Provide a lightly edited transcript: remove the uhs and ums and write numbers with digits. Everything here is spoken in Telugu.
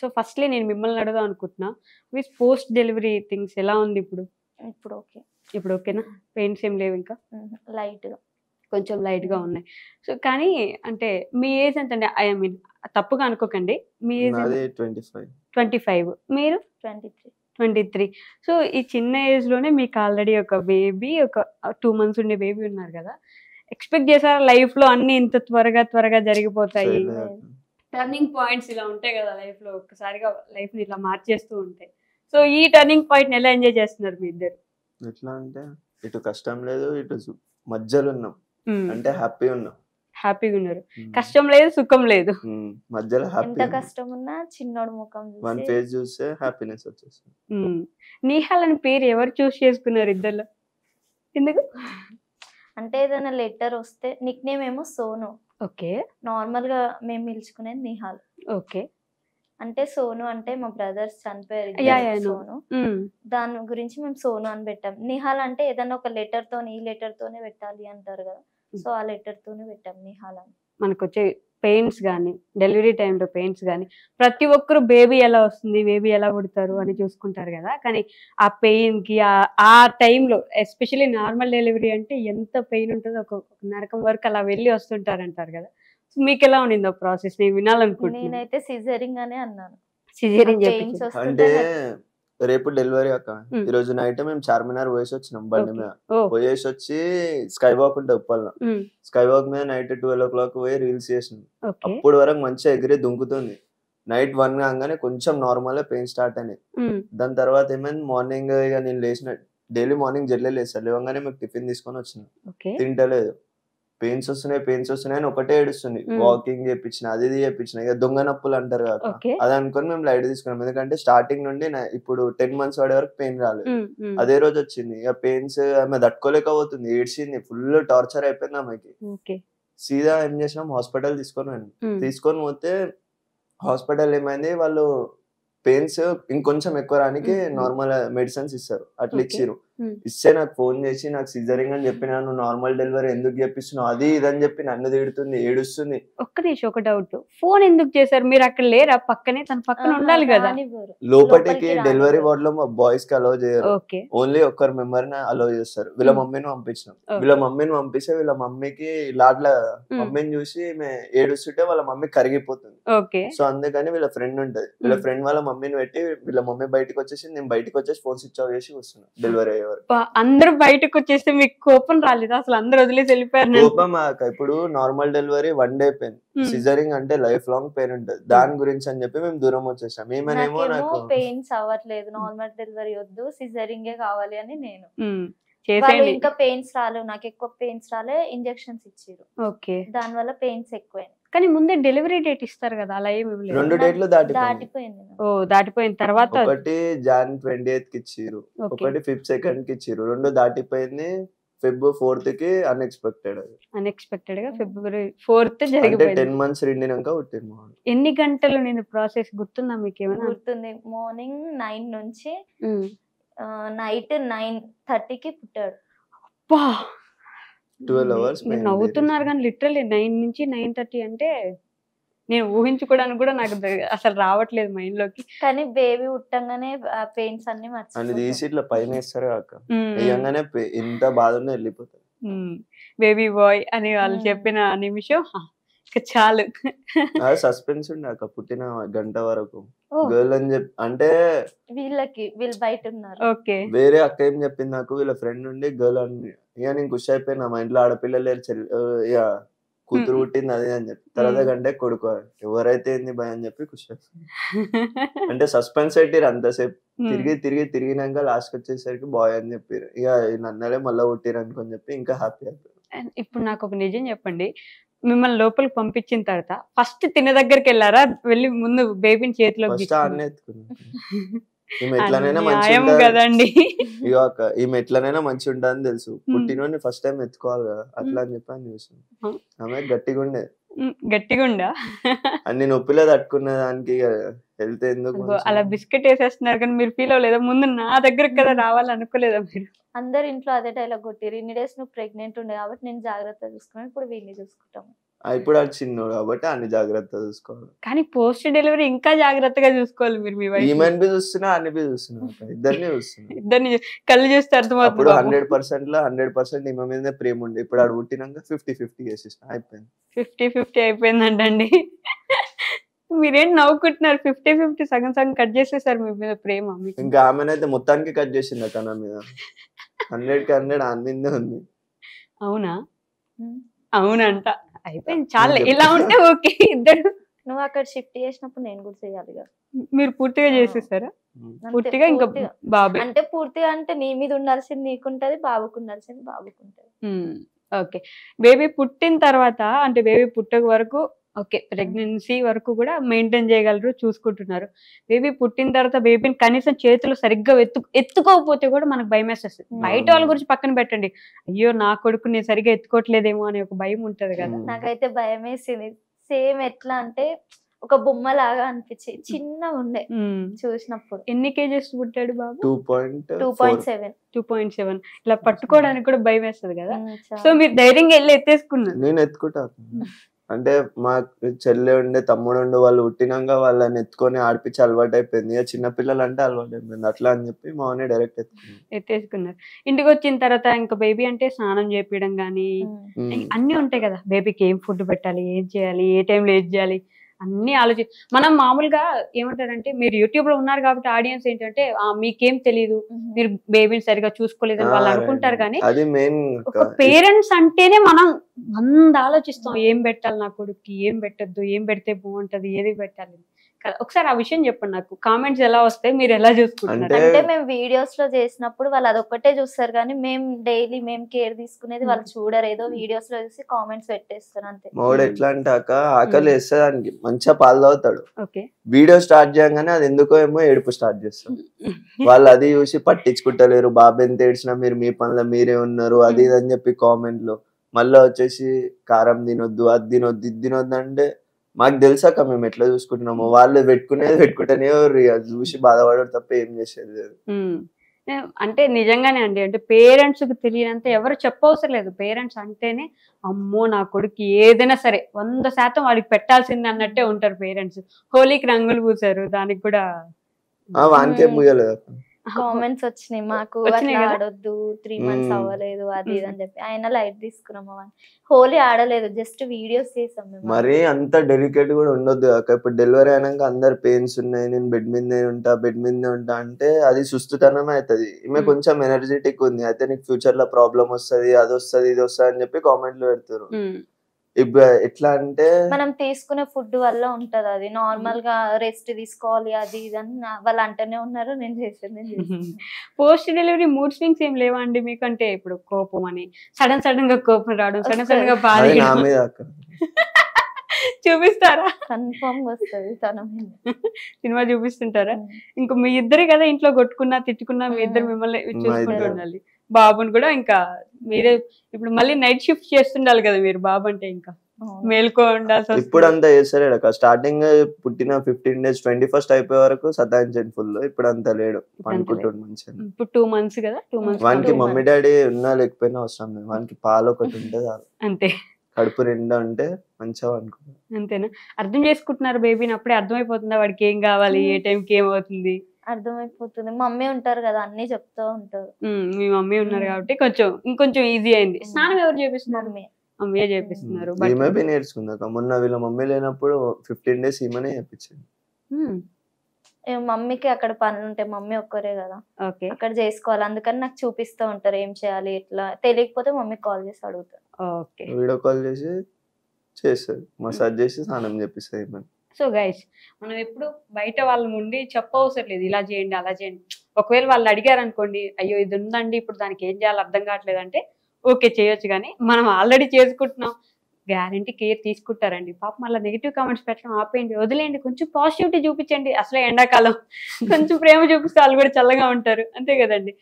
సో ఫస్ట్లీ నేను మిమ్మల్ని అడుగుదాం అనుకుంటున్నా, మీ పోస్ట్ డెలివరీ థింగ్స్ ఎలా ఉంది ఇప్పుడు? ఇప్పుడు ఓకే. ఇప్పుడు ఓకేనా? పెయిన్స్ ఏం లేవు ఇంకా? లైట్‌గా. కొంచెం లైట్‌గా ఉన్నాయి. సో కానీ అంటే మీ ఏజ్ ఎంతండి? ఐ మీన్ తప్పుగా అనుకోకండి. మీ ఏజ్ నాది 25. 25. మీరు? 23. 23. సో ఈ చిన్న ఏజ్‌లోనే మీకు ఆల్రెడీ ఒక బేబీ, ఒక 2 మంత్స్ ఉండే బేబీ ఉన్నారు కదా! ఎక్స్‌పెక్ట్ చేసారా లైఫ్‌లో అన్నీ ఇంత త్వరగా జరిగిపోతాయి? చేయలేదు. టర్నింగ్ పాయింట్స్ ఇలా ఉంటాయి కదా లైఫ్‌లో, ఒక్కసారిగా లైఫ్‌ని ఇట్లా మార్చేస్తూ ఉంటాయి. సో ఈ టర్నింగ్ పాయింట్‌ని ఎలా ఎంజాయ్ చేస్తున్నారు మీ ఇద్దరు? ఎట్లా అంటే ఇటు కష్టం లేదు, ఇటు మధ్యలో ఉన్నాం. అంటే హ్యాపీ ఉన్నాం. హ్యాపీగా ఉన్నారు. కష్టం లేదు, సుఖం లేదు. మధ్యలో ఎంత హ్యాపీ. కష్టం ఉన్నా చిన్నోడు ముఖం వన్ చూసి ఫేజ్ చూస్తే హ్యాపీనెస్ వచ్చేస్తుంది. నిహాల్ అని పేరు ఎవరు చూస్ చేసుకున్నారు ఇద్దరు? ఎందుకు? అంటే ఏదైనా లెటర్ వస్తే నిక్ నేమ్ ఏమో సోను. ఓకే. నార్మల్ గా మేము పిలుచుకునేది నిహాల్. ఓకే. అంటే సోను అంటే మా బ్రదర్స్ చనిపోయారు యా ఇద్దరు, యా నో. సోను. దాని గురించి మేము సోను అని పెట్టాం. నిహాల్ అంటే ఏదైనా ఒక లెటర్ తోనే, ఈ లెటర్ తోనే పెట్టాలి అంటారు కదా, సో ఆ లెటర్ తోనే పెట్టాం నిహాల్ అని. మనకు వచ్చే పెయిన్స్ కానీ, డెలివరీ టైంలో పెయిన్స్ కానీ, ప్రతి ఒక్కరు బేబీ ఎలా వస్తుంది, బేబీ ఎలా పుడతారు అని చూసుకుంటారు కదా, కానీ ఆ పెయిన్కి ఆ టైంలో ఎస్పెషల్లీ నార్మల్ డెలివరీ అంటే ఎంత పెయిన్ ఉంటుందో, ఒక నరకం వరకు అలా వెళ్ళి వస్తుంటారు అంటారు కదా. సో మీకు ఎలా ఉండింది ఆ ప్రాసెస్? నేను వినాలనుకుంటున్నాను. నేనైతే సిజరింగ్ అనే అన్నాను. సిజేరియన్ పెయిన్స్ చేపించారు. అంటే వస్తుంటే రేపు డెలివరీ అక్క. ఈ రోజు నైట్ మేము చార్మినార్ పోయేసి వచ్చినాం బండి మీద. పోయేసి వచ్చి స్కై వాక్ ఉంటే ఉప్పల్లో, స్కై వాక్ మీద నైట్ 12 o'clock పోయి రీల్స్ చేసినాం. అప్పుడు వరకు మంచిగా ఎగిరి దుంకుతుంది. నైట్ 1 కాగానే కొంచెం నార్మల్ పెయిన్ స్టార్ట్ అయినాయి. దాని తర్వాత ఏమైంది, మార్నింగ్ ఇక నేను లేచిన డైలీ మార్నింగ్ జల్లి లేస్తాను. లేవగానే మీకు టిఫిన్ తీసుకొని వచ్చిన, తింటలేదు. పెయిన్స్ వస్తున్నాయి అని ఒకటే ఏడుస్తుంది. వాకింగ్ చేయించిన, అది చేయించిన, ఇక దొంగ నొప్పులు అంటారు కదా, అది అనుకొని మేము లైట్ తీసుకున్నాం. ఎందుకంటే స్టార్టింగ్ నుండి ఇప్పుడు 10 months వాడే వరకు పెయిన్ రాలేదు. అదే రోజు వచ్చింది. ఇక పెయిన్స్ ఆమె తట్టుకోలేకపోతుంది, ఏడ్చింది, ఫుల్ టార్చర్ అయిపోయింది ఆమెకి. సీదా ఏం చేసినాం, హాస్పిటల్ తీసుకొని పోతే హాస్పిటల్ ఏమైంది, వాళ్ళు పెయిన్స్ ఇంకొంచెం ఎక్కువ రానికి నార్మల్ మెడిసిన్స్ ఇస్తారు. అట్లా ఇచ్చిరు. ఇస్తే నాకు ఫోన్ చేసి నాకు సిజరింగ్ అని చెప్పినా, నువ్వు నార్మల్ డెలివరీ ఎందుకు చెప్పిస్తున్నావు, అది ఇదని చెప్పి నన్ను తిడుతుంది, ఏడుస్తుంది. ఒక్క నిమిషం, ఒక డౌట్. ఫోన్ ఎందుకు చేశారు? మీరు అక్కడ లేరా? పక్కనే తన పక్కన ఉండాలి కదా. లోపలికి డెలివరీ వార్డ్ లో బాయ్స్ కి అలౌ చేయరు. ఓన్లీ ఒక్కరు మెంబర్ ని అలౌ చేస్తారు. వీళ్ళ మమ్మీని పంపించినాం. వీళ్ళ మమ్మీని పంపిస్తే వీళ్ళ మమ్మీకి లాడ్ల మమ్మీని చూసి ఏడుస్తుంటే వాళ్ళ మమ్మీ కరిగిపోతుంది. సో అందుకని వీళ్ళ ఫ్రెండ్ ఉంటది, వీళ్ళ ఫ్రెండ్ వాళ్ళ మమ్మీని పెట్టి వీళ్ళ మమ్మీ బయటకు వచ్చేసి, నేను బయటకు వచ్చేసి ఫోన్ స్విచ్ ఆఫ్ చేసి వస్తున్నా డెలివరీ అయ్యే వరకు. అందరూ బయటకు వచ్చేస్తే మీకు కోపం రాలేదా? అసలు అందరూ వదిలేసి వెళ్ళిపోయారు. కోపం ఇప్పుడు normal delivery 1 day pain, scissoring అంటే లైఫ్ లాంగ్ పెయిన్ ఉంటుంది. దాని గురించి అని చెప్పి మేము దూరం వచ్చేసాం. ఏమనేమో నాకు పెయిన్స్ అవ్వట్లేదు, నార్మల్ డెలివరీ వద్దు, సిజరింగే కావాలి అని నేను. ఇంకా పెయిన్స్ రాలేవు, నాకు ఎక్కువ పెయిన్స్ రాలే, ఇంజెక్షన్స్ ఇచ్చారు. దాని వల్ల పెయిన్స్ ఎక్కువైనాయి. కానీ ముందే డెలివరీ డేట్ ఇస్తారు కదా, అలా ఏమి 2 dates దాటిపోయింది. దాటిపోయిన తర్వాత ఒకటి Jan 20th కి ఇచ్చిరు, ఒకటి Feb 2nd కి ఇచ్చిరు. 2 దాటిపోయింది. Feb 4th కి అన్ఎక్స్పెక్టెడ్ గా February 4th జరిగిపోయింది. 10 months రెండినాక పుట్టింది. ఎన్ని గంటలు నేను ప్రాసెస్ గుర్తుందా మీకు? ఏమైనా గుర్తుంది. మార్నింగ్ 9 నుంచి నైట్ 9:30 కి పుట్టాడు. 12 hours. మీరు నవ్వుతున్నారు కానీ లిటరల్లీ 9 నుంచి 9:30 అంటే నేను ఊహించుకోవడానికి కూడా నాకు అసలు రావట్లేదు మైండ్ లోకి. కానీ బేబీ పుట్టంగానే పెయిన్స్ అన్ని మర్చిపోతారు. తీసి ఇట్లా పైన వేస్తారు కాక, వేయంగానే ఎంత బాధ ఉన్నా వెళ్ళిపోతారు. బేబీ బాయ్ అని వాళ్ళు చెప్పిన నిమిషం చాలు. సస్పెన్స్ ఉండే అక్క పుట్టిన గంట వరకు. గర్ల్ అని చెప్పి అంటే వీళ్ళు బయట ఉన్నారు. వేరే అక్క ఏం చెప్పింది నాకు, వీళ్ళ ఫ్రెండ్ నుండి గర్ల్ అని. ఇక నేను ఖుషి అయిపోయినా, మా ఇంట్లో ఆడపిల్లలు లేరు, ఇక కూతురు పుట్టింది అది అని చెప్పి. తర్వాత గంటే కొడుకు, ఎవరైతే ఏంది భయ అని చెప్పి ఖుషి అయిపోయింది. అంటే సస్పెన్స్ పెట్టిరు అంతసేపు. తిరిగినాక లాస్ట్ వచ్చేసరికి బాయ్ అని చెప్పారు. ఇక నన్నలే మళ్ళీ పుట్టిరు అనుకొని చెప్పి ఇంకా హ్యాపీ అయిపోయారు. ఇప్పుడు నాకు ఒక నిజం చెప్పండి, మిమ్మల్ని లోపలికి పంపించిన తర్వాత ఫస్ట్ తిన్న దగ్గరికి వెళ్ళారా, వెళ్ళి ముందు బేబీని చేతిలో ఈమె ఎట్లనైనా మంచి ఉంటుందని తెలుసు, పుట్టినోని ఫస్ట్ టైం ఎత్తుకోవాలి కదా, అట్లా అని చెప్పి అని చూసాను. ఆమె గట్టిగుండా అన్ని నొప్పిలో తట్టుకున్న దానికి హెల్త్ ఎందుకు అలా బిస్కెట్ వేసేస్తున్నారు. కానీ మీరు ఫీల్ అవ్వలేదా? ముందు నా దగ్గరకు కదా రావాలనుకోలేదా మీరు? అందరు ఇంట్లో అదే డైలాగ్ కొట్టిరు, ఇన్ని డేస్ నువ్వు ప్రెగ్నెంట్ ఉండే కాబట్టి నేను జాగ్రత్తగా చూసుకున్నాను, ఇప్పుడు వీళ్ళని చూసుకుంటాము. ఇప్పుడు అది చిన్నోడు కాబట్టి అన్ని జాగ్రత్తగా చూసుకోవాలి. కానీ పోస్ట్ డెలివరీ ఇంకా జాగ్రత్తగా చూసుకోవాలి మీరు మీ వైఫ్. ఈమెన్ బి చూస్తున్నా అన్ని బి చూస్తున్నా ఇద్దరిని చూస్తున్నా. ఇద్దరిని కళ్ళు చూస్తే అర్థమవుతుంది. 100% 100% ఈమె మీదనే ప్రేమ ఉండే. ఇప్పుడు ఆడు పుట్టినాక 50-50 చేసేసిన అయిపోయింది. 50-50 అయిపోయిందంటండి. మీరేం నవ్వుకుంటున్నారు? 50-50 సగం సగం కట్ చేసేసారు మీ మీద ప్రేమ. ఇంకా ఆమెనైతే మొత్తానికి కట్ చేసింది తన మీద. 100కి 100 ఆమె మీదే ఉంది. అవునా? అవునంట. అయిపోయింది చాలే. ఇలా ఉంటే ఓకే. ఇద్దరు నువ్వు అక్కడ షిఫ్ట్ చేసినప్పుడు నేను కూడా చేయాలి కదా. మీరు పూర్తిగా చేసేసారా? పూర్తిగా ఇంకా బాబు అంటే పూర్తిగా అంటే నీ మీద ఉండాల్సింది నీకుంటది, బాబుకు ఉండాల్సింది బాబుకుంటది. ఓకే. బేబీ పుట్టిన తర్వాత అంటే బేబీ పుట్టక వరకు ఓకే, ప్రెగ్నెన్సీ వరకు కూడా మెయింటైన్ చేయగలరు, చూసుకుంటున్నారు. బేబీ పుట్టిన తర్వాత బేబీని కనీసం చేతులు సరిగ్గా ఎత్తుకోకపోతే కూడా మనకు భయం వేసేస్తుంది. బయట వాళ్ళ గురించి పక్కన పెట్టండి, అయ్యో నా కొడుకు నేను సరిగ్గా ఎత్తుకోవట్లేదేమో అనే ఒక భయం ఉంటది కదా. నాకైతే భయం వేసింది. సేమ్ ఎట్లా అంటే ఒక బొమ్మ లాగా అనిపించి చిన్న ఉండే చూసినప్పుడు. ఎన్ని కేజెస్ పుట్టాడు బాబు? 2.7. ఇలా పట్టుకోవడానికి కూడా భయం వేస్తుంది కదా. సో మీరు ధైర్యంగా వెళ్ళి ఎత్తేసుకున్నారు. నేను ఎత్తుకుంటా. అంటే మా చెల్లె ఉండే తమ్ముడు ఉండే వాళ్ళు పుట్టినాక వాళ్ళని ఎత్తుకొని ఆడిపించి అలవాటు అయిపోయింది. ఇక చిన్నపిల్లలు అంటే అలవాటు అయిపోయింది. అట్లా అని చెప్పి మా అన్నీ డైరెక్ట్ ఎత్తేసుకున్నారు. ఇంటికి వచ్చిన తర్వాత ఇంకా బేబీ అంటే స్నానం చేపించడం కానీ అన్ని ఉంటాయి కదా. బేబీకి ఏం ఫుడ్ పెట్టాలి, ఏం చేయాలి, ఏ టైంలో ఏం చేయాలి అన్ని మనం మామూలుగా ఏమంటారంటే మీరు యూట్యూబ్ లో ఉన్నారు కాబట్టి ఆడియన్స్ ఏంటంటే మీకేం తెలియదు, మీరు బేబీని సరిగా చూసుకోలేదని వాళ్ళు అనుకుంటారు. కానీ ఒక పేరెంట్స్ అంటేనే మనం 100 ఆలోచిస్తాం. ఏం పెట్టాలి నా కొడుక్కి, ఏం పెట్టద్దు, ఏం పెడితే బాగుంటది, ఏది పెట్టాలి. ఒకసారి ఆ విషయం చెప్పండి నాకు. కామెంట్స్ ఎలా వస్తాయి, మీరు ఎలా చూసుకుంటారు? అంటే మేము వీడియోస్ లో చేసినప్పుడు వాళ్ళు అదొక్కటే చూస్తారు కానీ మేము డైలీ మేము కేర్ తీసుకునేది వాళ్ళు చూడరు. ఏదో వీడియోస్ లో చూసి కామెంట్స్ పెట్టేస్తారు అంతే. మోడు ఎట్లా అంటే ఆకలి వేసేదానికి మంచిగా పాలు తాగుతాడు. వీడియో స్టార్ట్ చేయగానే అది ఎందుకో ఏమో ఏడుపు స్టార్ట్ చేస్తాడు. వాళ్ళు అది చూసి పట్టించుకుంటలేరు. బాబు ఎంత ఏడ్చినా మీరు మీ పనిలో మీరే ఉన్నారు అది ఇది అని చెప్పి కామెంట్లు. మళ్ళీ వచ్చేసి కారం తినొద్దు, అది తినొద్దు, ఇది తినొద్దు అంటే మాకు తెలుసాక మేము ఎట్లా చూసుకుంటున్నామో. వాళ్ళు పెట్టుకుంటేనే అది చూసి బాధపడరు తప్ప ఏం చేసేది లేదు. అంటే నిజంగానే అండి, అంటే పేరెంట్స్ కి తెలియనంత ఎవరు చెప్పవసరం లేదు. పేరెంట్స్ అంటేనే అమ్మో నా కొడుకు ఏదైనా సరే 100% వాడికి పెట్టాల్సింది అన్నట్టే ఉంటారు పేరెంట్స్. హోలీకి రంగులు పూసారు, దానికి కూడా వానికేం పూయలేదు. కామెంట్స్ వచ్చినాయి మాకు, ఆడొద్దు 3 months అవ్వలేదు అది ఇది అని చెప్పి. ఆయన లైట్ తీసుకున్నాము. హోలీ ఆడలేదు, జస్ట్ వీడియోస్ చేసాం. మరి అంత డెలికేట్ కూడా ఉండొద్దు. ఇప్పుడు డెలివరీ అయినాక అందరు పెయిన్స్ ఉన్నాయి, నేను బెడ్ మీదనే ఉంటా అంటే అది సుస్తుతనమే అవుతుంది. ఈమె కొంచెం ఎనర్జెటిక్ ఉంది అయితే నీకు ఫ్యూచర్ లో ప్రాబ్లం వస్తుంది, అది వస్తుంది, ఇది వస్తుంది అని చెప్పి కామెంట్లు పెడతారు. ఇప్పుడు ఎట్లా అంటే మనం తీసుకునే ఫుడ్ వల్ల ఉంటది. అది నార్మల్ గా రెస్ట్ తీసుకోవాలి అది ఇది అని వాళ్ళు అంటూనే ఉన్నారు. నేను చేసేది. పోస్ట్ డెలివరీ మూడ్ స్వింగ్స్ ఏం లేవా అండి మీకు? అంటే ఇప్పుడు కోపం అని సడన్ గా కోపం రావడం, సడన్ గా బాధ చూపిస్తారా? కన్ఫర్మ్ వస్తుంది తన మీద. సినిమా చూపిస్తుంటారా? ఇంకా మీ ఇద్దరే కదా ఇంట్లో కొట్టుకున్నా తిట్టుకున్నా మీ ఇద్దరు మిమ్మల్ని చూసుకుంటూ ఉండాలి. బాబుని కూడా ఇంకా మీరే ఇప్పుడు మళ్ళీ నైట్ షిఫ్ట్ చేస్తుండాలి కదా మీరు. బాబు అంటే ఇంకా మేల్కో ఉండాల్సి. ఇప్పుడు అంతా చేస్తాడు. స్టార్టింగ్ పుట్టిన 15 days 21st అయిపోయే వరకు సతాయించండి ఫుల్. ఇప్పుడు అంతా లేడు, అనుకుంటాడు మంచిగా. ఇప్పుడు 2 months కదా. 2 months వానికి మమ్మీ డాడీ ఉన్నా లేకపోయినా అవసరం లేదు. వానికి పాలు ఒకటి ఉంటే అంతే, కడుపు నిండా ఉంటే మంచిగా అనుకుంటా. అంతేనా? అర్థం చేసుకుంటున్నారు బేబీని? అప్పుడే అర్థమైపోతుందా వాడికి ఏం కావాలి, ఏ టైంకి ఏమవుతుంది? అర్థమైపోతుంది. మమ్మీ ఉంటారు కదా, అన్ని చెప్తూ ఉంటారు. మీ మమ్మీ ఉన్నారు కాబట్టి ఇంకొంచెం ఈజీ అయింది. స్నానం ఎవరు చేపిస్తున్నారు? మమ్మీ చేపిస్తున్నారు. నేర్చుకుందాక మొన్న వీళ్ళ మమ్మీ లేనప్పుడు 15 days ఈమెనే చేపించింది. మమ్మీకి అక్కడ పనులు ఉంటాయి, మమ్మీ ఒక్కరే కదా అక్కడ చేసుకోవాలి. అందుకని నాకు చూపిస్తూ ఉంటారు ఏం చేయాలి. ఇట్లా తెలియకపోతే మమ్మీ కాల్ చేసి అడుగుతారు. వీడియో కాల్ చేసి చేస్తారు, మసాజ్ చేసి స్నానం చేపిస్తారు. సో గైస్, మనం ఎప్పుడు బయట వాళ్ళ ముందు చెప్పవసరం లేదు ఇలా చేయండి అలా చేయండి. ఒకవేళ వాళ్ళు అడిగారు అనుకోండి, అయ్యో ఇది ఉందండి ఇప్పుడు దానికి ఏం చేయాలో అర్థం కావట్లేదు అంటే ఓకే చేయొచ్చు. కానీ మనం ఆల్రెడీ చేసుకుంటున్నాం, గ్యారంటీ కేర్ తీసుకుంటారండి. పాప మళ్ళీ నెగిటివ్ కామెంట్స్ పెట్టడం ఆపేయండి, వదిలేయండి. కొంచెం పాజిటివిటీ చూపించండి. అసలే ఎండాకాలం కొంచెం ప్రేమ చూపిస్తే వాళ్ళు కూడా చల్లగా ఉంటారు. అంతే కదండి.